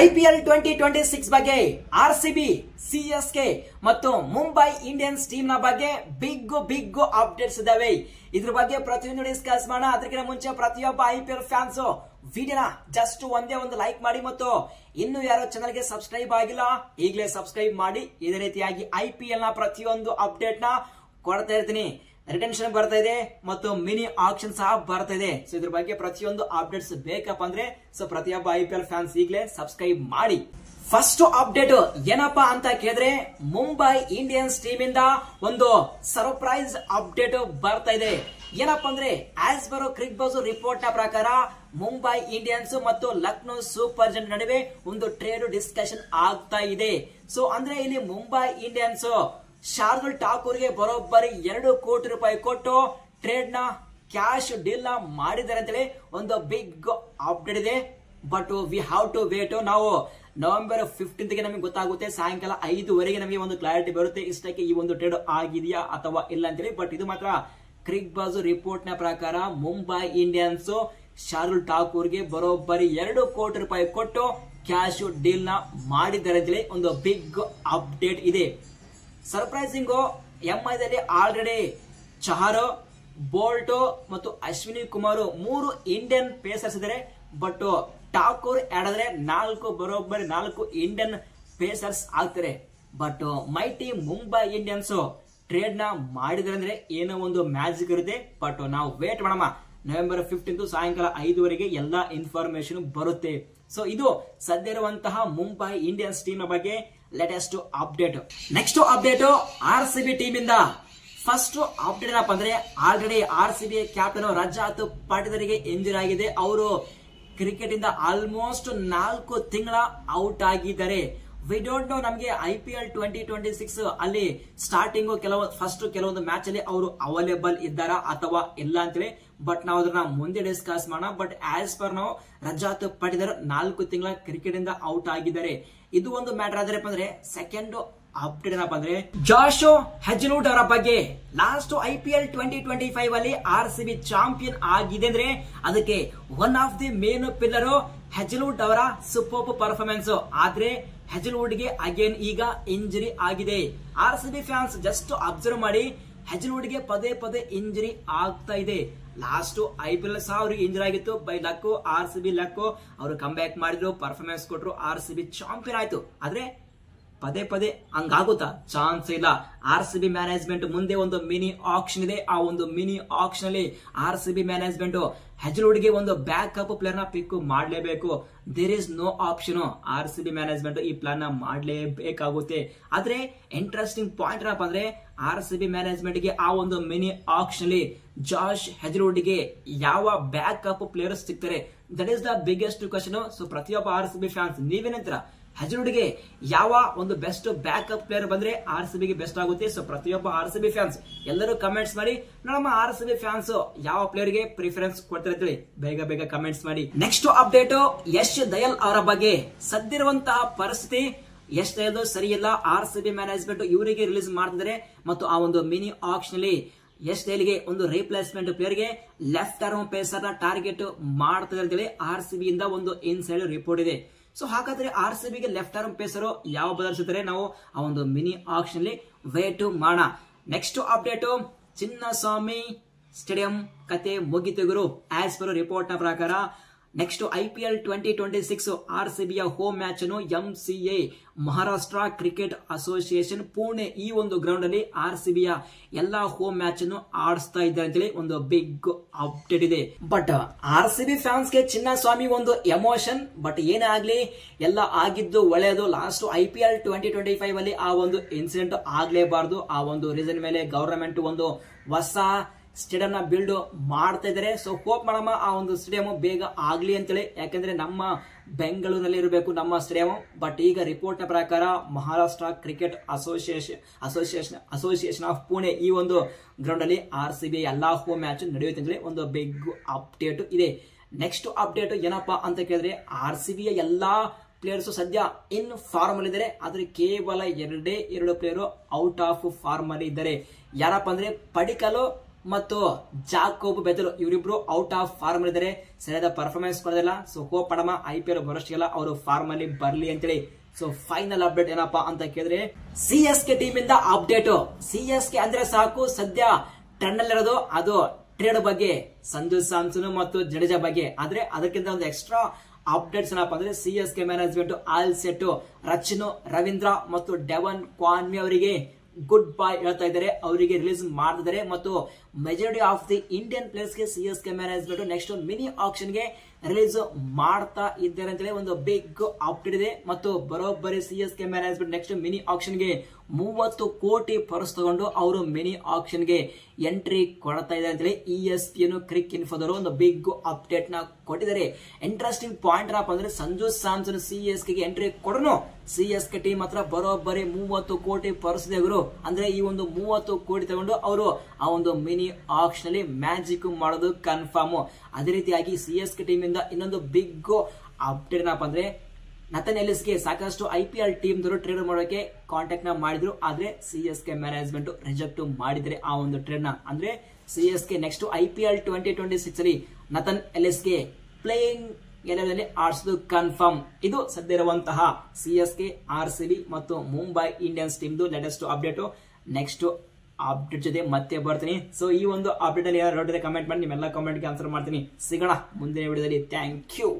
IPL 2026 ಬಗ್ಗೆ RCB, CSK ಮತ್ತು Mumbai Indians team ನ ಬಗ್ಗೆ ಬಿಗ್ ಅಪ್ಡೇಟ್ಸ್ ಇದಾವೆ. ಇದ್ರ ಬಗ್ಗೆ ಪ್ರತಿಯೊಂದು ಡಿಸ್ಕಸ್ ಮಾಡೋಣ. ಅದಕ್ಕಿಂತ ಮುಂಚೆ ಪ್ರತಿಯೊಬ್ಬ ಐಪಿಎಲ್ ಫ್ಯಾನ್ಸ್ ವಿಡಿಯೋನ ಜಸ್ಟ್ ಒಂದೇ ಒಂದು ಲೈಕ್ ಮಾಡಿ ಮತ್ತು ಇನ್ನು ಯಾರೋ ಚಾನಲ್ ಗೆ ಸಬ್ಸ್ಕ್ರೈಬ್ ಆಗಿಲ್ಲ ಈಗಲೇ ಸಬ್ಸ್ಕ್ರೈಬ್ ಮಾಡಿ. ಇದೇ ರೀತಿಯಾಗಿ ಐಪಿಎಲ್ ನ ಪ್ರತಿಯೊಂದು ಅಪ್ಡೇಟ್ ನ ಕೊಡ್ತಾ ಇರ್ತೀನಿ. ರಿಟೆನ್ಷನ್ ಬರ್ತಾ ಇದೆ ಮತ್ತು ಮಿನಿ ಆಕ್ಷನ್ ಸಹ ಬರ್ತಾ ಇದೆ. ಸೊ ಇದ್ರ ಬಗ್ಗೆ ಪ್ರತಿಯೊಂದು ಅಪ್ಡೇಟ್ಸ್ ಬೇಕಪ್ಪ ಅಂದ್ರೆ ಪ್ರತಿಯೊಬ್ಬ ಐಪಿಎಲ್ ಫ್ಯಾನ್ಸ್ ಈಗಲೇ ಸಬ್ಸ್ಕ್ರೈಬ್ ಮಾಡಿ. ಫಸ್ಟ್ ಅಪ್ಡೇಟ್ ಏನಪ್ಪಾ ಅಂತ ಕೇಳಿದ್ರೆ, ಮುಂಬೈ ಇಂಡಿಯನ್ಸ್ ಟೀಮ್ ಇಂದ ಒಂದು ಸರ್ಪ್ರೈಸ್ ಅಪ್ಡೇಟ್ ಬರ್ತಾ ಇದೆ. ಏನಪ್ಪಾ ಅಂದ್ರೆ, ಆಸ್ ಬರೋ ಕ್ರಿಕ್ ಬಜ್ ರಿಪೋರ್ಟ್ ನ ಪ್ರಕಾರ ಮುಂಬೈ ಇಂಡಿಯನ್ಸ್ ಮತ್ತು ಲಕ್ನೋ ಸೂಪರ್ ಜೈಂಟ್ಸ್ ನಡುವೆ ಒಂದು ಟ್ರೇಡ್ ಡಿಸ್ಕಷನ್ ಆಗ್ತಾ ಇದೆ. ಸೊ ಅಂದ್ರೆ ಇಲ್ಲಿ ಮುಂಬೈ ಇಂಡಿಯನ್ಸ್ ಶಾರ್ದುಲ್ ಠಾಕೂರ್ ಗೆ ಬರೋಬ್ಬರಿ 2 ಕೋಟಿ ರೂಪಾಯಿ ಕೊಟ್ಟು ಟ್ರೇಡ್ ನ ಕ್ಯಾಶ್ ಡೀಲ್ ನ ಮಾಡಿದ್ದಾರೆ ಅಂತೇಳಿ ಒಂದು ಬಿಗ್ ಅಪ್ಡೇಟ್ ಇದೆ. But we have to wait. ನಾವು ನವೆಂಬರ್ 15 ಗೆ ನಮಗೆ ಗೊತ್ತಾಗುತ್ತೆ. ಸಾಯಂಕಾಲ 5 ನಮಗೆ ಒಂದು ಕ್ಲಾರಿಟಿ ಬರುತ್ತೆ ಇಷ್ಟಕ್ಕೆ ಈ ಒಂದು ಟ್ರೇಡ್ ಆಗಿದೆಯಾ ಅಥವಾ ಇಲ್ಲ ಅಂತೇಳಿ. ಬಟ್ ಇದು ಮಾತ್ರ ಕ್ರಿಕ್ ಬಜ್ ರಿಪೋರ್ಟ್ ನ ಪ್ರಕಾರ ಮುಂಬೈ ಇಂಡಿಯನ್ಸ್ ಶಾರ್ದುಲ್ ಠಾಕೂರ್ ಗೆ ಬರೋಬ್ಬರಿ 2 ಕೋಟಿ ರೂಪಾಯಿ ಕೊಟ್ಟು ಕ್ಯಾಶ್ ಡೀಲ್ ನ ಮಾಡಿದ್ದಾರೆ ಅಂತೇಳಿ ಒಂದು ಬಿಗ್ ಅಪ್ಡೇಟ್ ಇದೆ. ಸರ್ಪ್ರೈಸಿಂಗ್ ಎಂಐದಲ್ಲಿ ಆಲ್ರೆಡಿ ಚಹರ್, ಬೋಲ್ಟ್ ಮತ್ತು ಅಶ್ವಿನಿ ಕುಮಾರ್ 3 ಇಂಡಿಯನ್ ಪೇಸರ್ಸ್ ಇದ್ದಾರೆ. ಬಟ್ ಠಾಕೂರ್ ಆಡಿದ್ರೆ ಬರೋಬ್ಬರಿ 4 ಇಂಡಿಯನ್ ಪೇಸರ್ಸ್ ಆಗ್ತಾರೆ. But mighty Mumbai Indians trade ನ ಮಾಡಿದ್ರೆ ಅಂದ್ರೆ ಏನೋ ಒಂದು ಮ್ಯಾಜಿಕ್ ಇರುತ್ತೆ. ಬಟ್ ನಾವು ವೇಟ್ ಮಾಡೋಣ. ನವೆಂಬರ್ 15 ಸಾಯಂಕಾಲ 5 ಎಲ್ಲಾ ಇನ್ಫಾರ್ಮೇಶನ್ ಬರುತ್ತೆ. ಸೊ ಇದು ಸದ್ಯ ಇರುವಂತಹ ಮುಂಬೈ ಇಂಡಿಯನ್ಸ್ ಟೀಮ್ ನ ಬಗ್ಗೆ latest update. Next update RCB team ಇಂದ. ಫಸ್ಟ್ ಅಪ್ಡೇಟ್ ಏನಪ್ಪ ಅಂದ್ರೆ, ಆಲ್ರೆಡಿ ಆರ್ಸಿಬಿ ಕ್ಯಾಪ್ಟನ್ ರಜಾತ್ ಪಾಟಿದಾರಿಗೆ ಇಂಜುರಿ ಆಗಿದೆ. ಅವರು ಕ್ರಿಕೆಟ್ ಇಂದ ಆಲ್ಮೋಸ್ಟ್ 4 ತಿಂಗಳ ಔಟ್ ಆಗಿದ್ದಾರೆ. ವಿ ಡೋಂಟ್ ನೋ ನಮಗೆ ಐಪಿಎಲ್ 2026 ಅಲ್ಲಿ ಸ್ಟಾರ್ಟಿಂಗ್ ಕೆಲವೊಂದು ಮ್ಯಾಚ್ ಅಲ್ಲಿ ಅವರು ಅವೈಲೇಬಲ್ ಇದ್ದಾರಾ ಅಥವಾ ಇಲ್ಲ ಅಂತೇಳಿ. ಬಟ್ ನಾವು ಅದನ್ನ ಮುಂದೆ ಡಿಸ್ಕಸ್ ಮಾಡೋಣ. ಬಟ್ ಆಸ್ ಪರ್ ನಾವು ರಜಾತ್ ಪಾಟಿದಾರ್ 4 ತಿಂಗಳ ಕ್ರಿಕೆಟ್ ಇಂದ ಔಟ್ ಆಗಿದ್ದಾರೆ. ಇದು ಒಂದು ಮ್ಯಾಟರ್ ಆದ್ರೆ ಅಂದ್ರೆ ಸೆಕೆಂಡ್ ಅಪ್ಡೇಟ್ ಏನಪ್ಪ ಅಂದ್ರೆ, ಜಾಶ್ ಹೆಜ್ಲವುಡ್ ಅವರ ಬಗ್ಗೆ. ಲಾಸ್ಟ್ ಐಪಿಎಲ್ 2025 ಅಲ್ಲಿ ಆರ್ಸಿಬಿ ಚಾಂಪಿಯನ್ ಆಗಿದೆ ಅಂದ್ರೆ ಅದಕ್ಕೆ one of the main pillar Hazlewood ಅವರ ಸೂಪರ್ ಪರ್ಫಾರ್ಮೆನ್ಸ್. ಆದ್ರೆ ಹೆಜ್ಲವುಡ್ ಗೆ ಅಗೇನ್ ಈಗ ಇಂಜರಿ ಆಗಿದೆ. ಆರ್ಸಿಬಿ ಫ್ಯಾನ್ಸ್ ಜಸ್ಟ್ ಅಬ್ಸರ್ವ್ ಮಾಡಿ, ಹೆಜ್ಲವುಡ್ ಗೆ ಪದೇ ಇಂಜರಿ ಆಗ್ತಾ ಇದೆ. ಲಾಸ್ಟ್ ಐಪಿಎಲ್ ಸಹ ಅವ್ರಿಗೆ ಇಂಜರಿ ಆಗಿತ್ತು. ಬೈ ಲಕ್, ಆರ್ಸಿಬಿ ಲಕ್, ಅವರು ಕಮ್ ಬ್ಯಾಕ್ ಮಾಡಿದ್ರು, ಪರ್ಫಾರ್ಮೆನ್ಸ್ ಕೊಟ್ಟರು, ಆರ್ಸಿಬಿ ಚಾಂಪಿಯನ್ ಆಯ್ತು. ಆದ್ರೆ ಪದೇ ಹಂಗಾಗುತ್ತಾ? ಚಾನ್ಸ್ ಇಲ್ಲ. ಆರ್ಸಿಬಿ ಮ್ಯಾನೇಜ್ಮೆಂಟ್ ಮುಂದೆ ಒಂದು ಮಿನಿ ಆಕ್ಷನ್ ಇದೆ. ಆ ಒಂದು ಮಿನಿ ಆಕ್ಷನ್ ಅಲ್ಲಿ ಆರ್ಸಿಬಿ ಮ್ಯಾನೇಜ್ಮೆಂಟ್ ಹೆಜ್ಲವುಡ್ ಗೆ ಒಂದು ಬ್ಯಾಕಪ್ ಪ್ಲೇಯರ್ ನ ಪಿಕ್ ಮಾಡಲೇಬೇಕು. There is no option. RCB management ಈ ಪ್ಲಾನ್ ನ ಮಾಡಲೇಬೇಕಾಗುತ್ತೆ. ಆದ್ರೆ ಇಂಟ್ರೆಸ್ಟಿಂಗ್ ಪಾಯಿಂಟ್ ಏನಪ್ಪ ಅಂದ್ರೆ, ಆರ್ಸಿಬಿ ಮ್ಯಾನೇಜ್ಮೆಂಟ್ ಗೆ ಆ ಒಂದು ಮಿನಿ ಆಕ್ಷನ್ ಅಲ್ಲಿ ಜಾಶ್ ಹೆಜ್ಲವುಡ್ ಗೆ ಯಾವ ಬ್ಯಾಕಪ್ ಪ್ಲೇಯರ್ಸ್ ಸಿಗ್ತಾರೆ? That is the biggest question. So ಪ್ರತಿಯೊಬ್ಬ ಆರ್ಸಿಬಿ ಫ್ಯಾನ್ಸ್ ನೀವೇನಂತೀರ? ಹೆಜ್ಲವುಡ್ ಗೆ ಯಾವ ಒಂದು ಬೆಸ್ಟ್ ಬ್ಯಾಕಪ್ ಪ್ಲೇಯರ್ ಬಂದ್ರೆ ಆರ್ಸಿಬಿ ಗೆ ಬೆಸ್ಟ್ ಆಗುತ್ತೆ? ಸೊ ಪ್ರತಿಯೊಬ್ಬ ಆರ್ಸಿಬಿ ಫ್ಯಾನ್ಸ್ ಎಲ್ಲರೂ ಕಮೆಂಟ್ಸ್ ಮಾಡಿ. ನಮ್ಮ ಆರ್ಸಿಬಿ ಫ್ಯಾನ್ಸ್ ಯಾವ ಪ್ಲೇಯರ್ ಗೆ ಪ್ರಿಫರೆನ್ಸ್ ಕೊಡ್ತಾರೆ ಬೇಗ ಕಮೆಂಟ್ಸ್ ಮಾಡಿ. ನೆಕ್ಸ್ಟ್ ಅಪ್ಡೇಟ್ ಯಶ್ ದಯಾಲ್ ಅವರ ಬಗ್ಗೆ. ಸದ್ದಿರುವಂತಹ ಪರಿಸ್ಥಿತಿ ಯಶ್ ದಯಾಲ್ ಸರಿ ಇಲ್ಲ. ಆರ್ಸಿಬಿ ಮ್ಯಾನೇಜ್ಮೆಂಟ್ ಇವರಿಗೆ ರಿಲೀಸ್ ಮಾಡ್ತಿದ್ದಾರೆ ಮತ್ತು ಆ ಒಂದು ಮಿನಿ ಆಕ್ಷನ್ ಅಲ್ಲಿ ಯಶ್ ದಯಾಲ್ ಗೆ ಒಂದು ರಿಪ್ಲೇಸ್ಮೆಂಟ್ ಪ್ಲೇಯರ್ ಗೆ ಲೆಫ್ಟ್ ಆರ್ಮ್ ಪೇಸರ್ ನ ಟಾರ್ಗೆಟ್ ಮಾಡ್ತಿದ್ದಾರೆ ಅಂತೇಳಿ ಆರ್ಸಿಬಿ ಇಂದ ಒಂದು ಇನ್ಸೈಡ್ ರಿಪೋರ್ಟ್ ಇದೆ. ಸೊ ಹಾಗಾದ್ರೆ ಆರ್ಸಿಬಿ ಗೆ ಲೆಫ್ಟ್ ಆರ್ಮ್ ಪೇಸರ್ ಯಾವ ಬದಲಿಸುತ್ತಾರೆ? ನಾವು ಆ ಒಂದು ಮಿನಿ ಆಕ್ಷನ್ ಅಲ್ಲಿ ವೇಟ್ ಮಾಡೋಣ. ನೆಕ್ಸ್ಟ್ ಅಪ್ಡೇಟ್, ಚಿನ್ನಸ್ವಾಮಿ ಸ್ಟೇಡಿಯಂ ಕತೆ ಮುಗಿತು ಗುರು. ಆಸ್ ಪರ್ ರಿಪೋರ್ಟ್ ನ ಪ್ರಕಾರ ನೆಕ್ಸ್ಟ್ ಐಪಿಎಲ್ 2026 ಆರ್ಸಿಬಿಯ ಹೋಮ್ ಮ್ಯಾಚ್ ಅನ್ನು MCA Maharashtra cricket association Pune ಈ ಒಂದು ಗ್ರೌಂಡ್ ಅಲ್ಲಿ ಆರ್ಸಿಬಿಯ ಎಲ್ಲಾ ಹೋಮ್ ಮ್ಯಾಚ್ ಅನ್ನು ಆಡಿಸ್ತಾ ಇದ್ದಾರೆ ಅಂತೇಳಿ ಒಂದು ಬಿಗ್ ಅಪ್ಡೇಟ್ ಇದೆ. ಬಟ್ ಆರ್ಸಿಬಿ ಫ್ಯಾನ್ಸ್ ಗೆ ಚಿನ್ನಸ್ವಾಮಿ ಒಂದು ಎಮೋಷನ್. ಬಟ್ ಏನೇ ಆಗ್ಲಿ ಎಲ್ಲ ಆಗಿದ್ದು ಒಳ್ಳೆಯದು. ಲಾಸ್ಟ್ ಐಪಿಎಲ್ 2025 ಅಲ್ಲಿ ಆ ಒಂದು ಇನ್ಸಿಡೆಂಟ್ ಆಗ್ಲೇಬಾರ್ದು. ಆ ಒಂದು ರೀಸನ್ ಮೇಲೆ ಗವರ್ನಮೆಂಟ್ ಒಂದು ಹೊಸ ಸ್ಟೇಡಿಯಂ ನ ಬಿಲ್ಡ್ ಮಾಡ್ತಾ ಇದ್ದಾರೆ. ಸೊ ಹೋಪ್ ಮಾಡಮ್ಮ ಆ ಒಂದು ಸ್ಟೇಡಿಯಂ ಬೇಗ ಆಗ್ಲಿ ಅಂತೇಳಿ. ಯಾಕಂದ್ರೆ ನಮ್ಮ ಬೆಂಗಳೂರಲ್ಲಿ ಇರಬೇಕು ನಮ್ಮ ಸ್ಟೇಡಿಯಂ. ಬಟ್ ಈಗ ರಿಪೋರ್ಟ್ ನ ಪ್ರಕಾರ Maharashtra cricket association of Pune ಈ ಒಂದು ಗ್ರೌಂಡ್ ಅಲ್ಲಿ ಆರ್ಸಿಬಿ ಎಲ್ಲಾ ಹೋಮ್ ಮ್ಯಾಚ್ ನಡೆಯುತ್ತೆ ಅಂತೇಳಿ ಒಂದು ಬಿಗ್ ಅಪ್ಡೇಟ್ ಇದೆ. ನೆಕ್ಸ್ಟ್ ಅಪ್ಡೇಟ್ ಏನಪ್ಪಾ ಅಂತ ಕೇಳಿದ್ರೆ, ಆರ್ಸಿಬಿಯ ಎಲ್ಲಾ ಪ್ಲೇಯರ್ಸ್ ಸದ್ಯ ಇನ್ ಫಾರ್ಮ್ ಅಲ್ಲಿ ಇದ್ದಾರೆ. ಆದ್ರೆ ಕೇವಲ 2 ಪ್ಲೇಯರ್ ಔಟ್ ಆಫ್ ಫಾರ್ಮ್ ಅಲ್ಲಿ ಇದ್ದಾರೆ. ಯಾರಪ್ಪ ಅಂದ್ರೆ ಪಡಿಕಲ್ ಮತ್ತು ಜಾಕೋಬ್ ಬೆದಲ್ ಇವರಿಬ್ರು ಔಟ್ ಆಫ್ ಫಾರ್ಮ್ ಇದ್ದಾರೆ, ಸರಿಯಾದ ಪರ್ಫಾರ್ಮೆನ್ಸ್ ಕೊಡೋದಿಲ್ಲ. ಸೊ ಹೋಪ್ ಮಾಡಮ್ಮ IPL ಬರೋಷ್ಟಿಗೆಲ್ಲ ಅವರು ಫಾರ್ಮ್ ಅಲ್ಲಿ ಬರ್ಲಿ ಅಂತೇಳಿ. ಸೊ ಫೈನಲ್ ಅಪ್ಡೇಟ್ ಏನಪ್ಪಾ ಅಂತ ಕೇಳಿದ್ರೆ CSK ಟೀಮ್ ಇಂದ ಅಪ್ಡೇಟ್. CSK ಅಂದ್ರೆ ಸಾಕು, ಸದ್ಯ ಟರ್ನ್ ಅಲ್ಲಿರೋದು ಅದು ಟ್ರೇಡ್ ಬಗ್ಗೆ, ಸಂಜು ಸ್ಯಾಮ್ಸನ್ ಮತ್ತು ಜಡೇಜಾ ಬಗ್ಗೆ. ಆದ್ರೆ ಅದಕ್ಕಿಂತ ಒಂದು ಎಕ್ಸ್ಟ್ರಾ ಅಪ್ಡೇಟ್ಸ್ ಏನಪ್ಪಾ ಅಂದ್ರೆ CSK management all set Rachin Ravindra ಮತ್ತು ಡೆವನ್ ಕ್ವಾನ್ಮಿ ಅವರಿಗೆ ಗುಡ್ ಬೈ ಹೇಳ್ತಾ ಇದ್ದಾರೆ, ಅವರಿಗೆ ರಿಲೀಸ್ ಮಾಡ್ತಿದ್ದಾರೆ. ಮತ್ತು majority of the Indian players ಗೆ CSK management next mini action ಗೆ ರಿಲೀಸ್ ಮಾಡ್ತಾ ಇದ್ದಾರೆ ಅಂತೇಳಿ ಒಂದು ಬಿಗ್ ಅಪ್ಡೇಟ್ ಇದೆ. ಮತ್ತು ಬರೋಬ್ಬರಿ CSK management next mini action ಗೆ 30 ಕೋಟಿ ಪರ್ಸ್ ತಗೊಂಡು ಅವರು ಮಿನಿ ಆಕ್ಷನ್ ಗೆ ಎಂಟ್ರಿ ಕೊಡ್ತಾ ಇದೆ ಅಂತೇಳಿ ESPN ಕ್ರಿಕ್ ಇನ್ಫೋದವರು ಒಂದು ಬಿಗ್ ಅಪ್ಡೇಟ್ ನ ಕೊಟ್ಟಿದ್ದಾರೆ. ಇಂಟ್ರೆಸ್ಟಿಂಗ್ ಪಾಯಿಂಟ್ ಏನಪ್ಪ ಅಂದ್ರೆ ಸಂಜು ಸ್ಯಾಮ್ಸನ್ CSK ಗೆ ಎಂಟ್ರಿ ಕೊಡನು CSK ಟೀಮ್ ಹತ್ರ ಬರೋಬ್ಬರಿ 30 ಕೋಟಿ ಪರ್ಸ್ ಇದೆ ಗುರು. ಅಂದ್ರೆ ಈ ಒಂದು 30 ಕೋಟಿ ತಗೊಂಡು ಅವರು ಆ ಒಂದು ಮಿನಿ ಆಕ್ಷನ್ ಅಲ್ಲಿ ಮ್ಯಾಜಿಕ್ ಮಾಡೋದು ಕನ್ಫರ್ಮ್. ಅದೇ ರೀತಿಯಾಗಿ CSK ಟೀಮ್ ಇಂದ ಇನ್ನೊಂದು ಬಿಗ್ ಅಪ್ಡೇಟ್ ಏನಪ್ಪ ಅಂದ್ರೆ ನಥನ್ ಎಲಿಸ್ಗೆ ಸಾಕಷ್ಟು IPL ಟೀಮ್ ದವರು ಟ್ರೇಡ್ ಮಾಡೋಕೆ ಕಾಂಟ್ಯಾಕ್ಟ್ ನ ಮಾಡಿದ್ರು, ಆದ್ರೆ CSK ಮ್ಯಾನೇಜ್ಮೆಂಟ್ ರಿಜೆಕ್ಟ್ ಮಾಡಿದ್ರೆ ಆ ಒಂದು ಟ್ರೇಡ್ ನ. ಅಂದ್ರೆ CSK ನೆಕ್ಸ್ಟ್ IPL 2026 ಅಲ್ಲಿ ನಥನ್ ಎಲಿಸ್ಗೆ ಪ್ಲೇಯಿಂಗ್ 11 ಆಡಿಸೋದು ಕನ್ಫರ್ಮ್. ಇದು ಸದ್ಯ ಇರುವಂತಹ CSK, RCB ಮತ್ತು Mumbai Indians team latest update. Next update ಜೊತೆ ಮತ್ತೆ ಬರ್ತೀನಿ. ಸೊ ಈ ಒಂದು ಅಪ್ಡೇಟ್ ಅಲ್ಲಿ ಯಾರು ಕಮೆಂಟ್ ಮಾಡಿ, ನಿಮ್ಮೆಲ್ಲ ಕಮೆಂಟ್ ಗೆ ಆನ್ಸರ್ ಮಾಡ್ತೀನಿ. ಸಿಗೋಣ ಮುಂದಿನ ವಿಡಿಯೋದಲ್ಲಿ. Thank you.